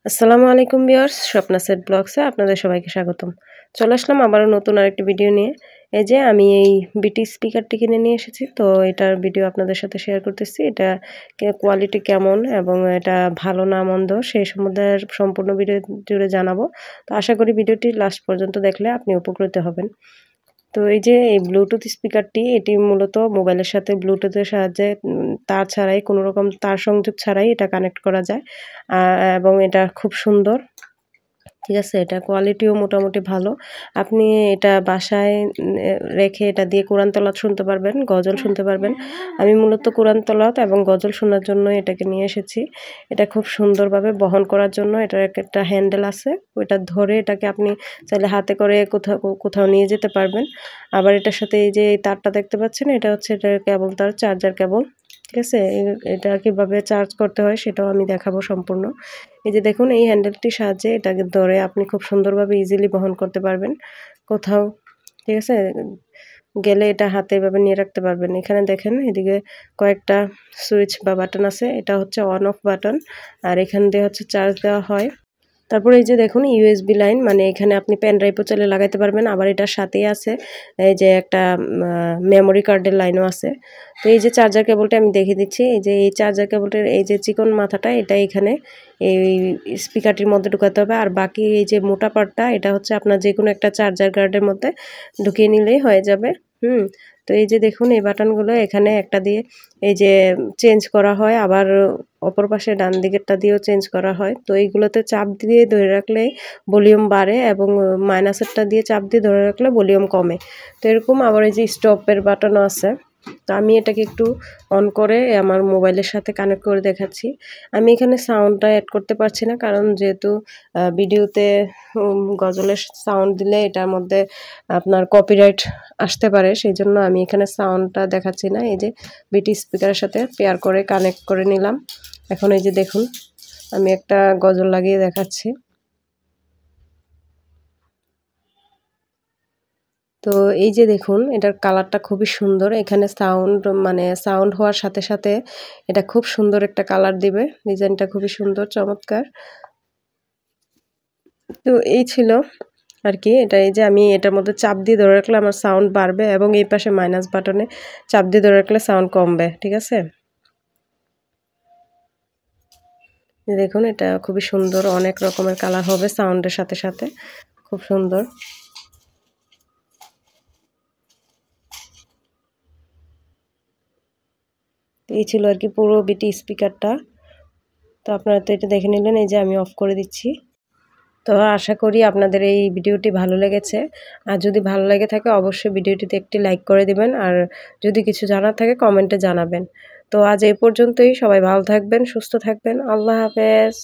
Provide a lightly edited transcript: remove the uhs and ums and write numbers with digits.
আসসালামু আলাইকুম viewers, Swapna set ব্লগসে আপনাদের সবাইকে স্বাগতম। চলে আসলাম আবারও নতুন আরেকটি ভিডিও নিয়ে। এই যে আমি এই বিটি স্পিকারটি কিনে নিয়ে এসেছি, তো এটার ভিডিও আপনাদের সাথে শেয়ার করতেছি। এটা কোয়ালিটি কেমন এবং এটা ভালো না মন্দ সেই সম্বন্ধে সম্পূর্ণ ভিডিও জুড়ে জানাবো। তো আশা করি ভিডিওটি লাস্ট পর্যন্ত দেখলে আপনি উপকৃত হবেন। তো এই যে এই ব্লুটুথ স্পিকারটি এটি মূলত মোবাইলের সাথে ব্লুটুথের সাহায্যে তার ছাড়াই কোনো রকম তার সংযোগ ছাড়াই এটা কানেক্ট করা যায় এবং এটা খুব সুন্দর। ঠিক আছে, এটার কোয়ালিটিও মোটামুটি ভালো। আপনি এটা বাসায় রেখে এটা দিয়ে কোরআন তেলাওয়াত শুনতে পারবেন, গজল শুনতে পারবেন। আমি মূলত কোরআন তেলাওয়াত এবং গজল শোনার জন্য এটাকে নিয়ে এসেছি। এটা খুব সুন্দরভাবে বহন করার জন্য এটার একটা হ্যান্ডেল আছে, ওইটা ধরে এটাকে আপনি চাইলে হাতে করে কোথাও কোথাও নিয়ে যেতে পারবেন। আবার এটার সাথে এই যে এই তারটা দেখতে পাচ্ছেন, এটা হচ্ছে এটার কেবল তার, চার্জার কেবল। ঠিক আছে, এটা কিভাবে চার্জ করতে হয় সেটাও আমি দেখাবো সম্পূর্ণ। এই যে দেখুন, এই হ্যান্ডেলটির সাহায্যে এটাকে ধরে আপনি খুব সুন্দরভাবে ইজিলি বহন করতে পারবেন কোথাও। ঠিক আছে, গেলে এটা হাতে এভাবে নিয়ে রাখতে পারবেন। এখানে দেখেন এদিকে কয়েকটা সুইচ বা বাটন আছে, এটা হচ্ছে অন অফ বাটন, আর এখান দিয়ে হচ্ছে চার্জ দেওয়া হয়। তারপরে এই যে দেখুন ইউএসবি লাইন, মানে এখানে আপনি পেন ড্রাইভও চাইলে লাগাইতে পারবেন। আবার এটার সাথেই আছে এই যে একটা মেমোরি কার্ডের লাইনও আছে। তো এই যে চার্জার কেবলটা আমি দেখিয়ে দিচ্ছি। এই যে এই চার্জার কেবলটার এই যে চিকন মাথাটা, এটা এখানে এই স্পিকারটির মধ্যে ঢুকাতে হবে, আর বাকি এই যে মোটা পার্টটা এটা হচ্ছে আপনার যে কোনো একটা চার্জার গার্ডের মধ্যে ঢুকিয়ে নিলেই হয়ে যাবে। তো এই যে দেখুন এই বাটনগুলো এখানে একটা দিয়ে এই যে চেঞ্জ করা হয়, আবার অপর পাশে ডান দিকেরটা দিয়েও চেঞ্জ করা হয়। তো এইগুলোতে চাপ দিয়ে ধরে রাখলেই ভলিউম বাড়ে এবং মাইনাসেরটা দিয়ে চাপ দিয়ে ধরে রাখলে ভলিউম কমে। তো এরকম আবার এই যে স্টপের বাটনও আছে। তো আমি এটাকে একটু অন করে আমার মোবাইলের সাথে কানেক্ট করে দেখাচ্ছি। আমি এখানে সাউন্ডটা অ্যাড করতে পারছি না, কারণ যেহেতু ভিডিওতে গজলের সাউন্ড দিলে এটার মধ্যে আপনার কপিরাইট আসতে পারে, সেই জন্য আমি এখানে সাউন্ডটা দেখাচ্ছি না। এই যে বিটি স্পিকারের সাথে পেয়ার করে কানেক্ট করে নিলাম। এখন এই যে দেখুন আমি একটা গজল লাগিয়ে দেখাচ্ছি। তো এই যে দেখুন এটার কালারটা খুবই সুন্দর। এখানে সাউন্ড, মানে সাউন্ড হওয়ার সাথে সাথে এটা খুব সুন্দর একটা কালার দিবে। ডিজাইনটা খুবই সুন্দর, চমৎকার। তো এই ছিল আর কি। এটা এই যে আমি এটার মধ্যে চাপ দিয়ে ধরে রাখলে আমার সাউন্ড বাড়বে এবং এই পাশে মাইনাস বাটনে চাপ দিয়ে ধরে রাখলে সাউন্ড কমবে। ঠিক আছে, দেখুন এটা খুবই সুন্দর, অনেক রকমের কালার হবে সাউন্ডের সাথে সাথে, খুব সুন্দর। এই ছিল আর কি পুরো বিটি স্পিকারটা। তো আপনারা তো এটা দেখে নিলেন, এই যে আমি অফ করে দিচ্ছি। তো আশা করি আপনাদের এই ভিডিওটি ভালো লেগেছে। আর যদি ভালো লেগে থাকে অবশ্যই ভিডিওটিতে একটি লাইক করে দিবেন, আর যদি কিছু জানার থাকে কমেন্টে জানাবেন। তো আজ এই পর্যন্তই, সবাই ভালো থাকবেন, সুস্থ থাকবেন। আল্লাহ হাফেজ।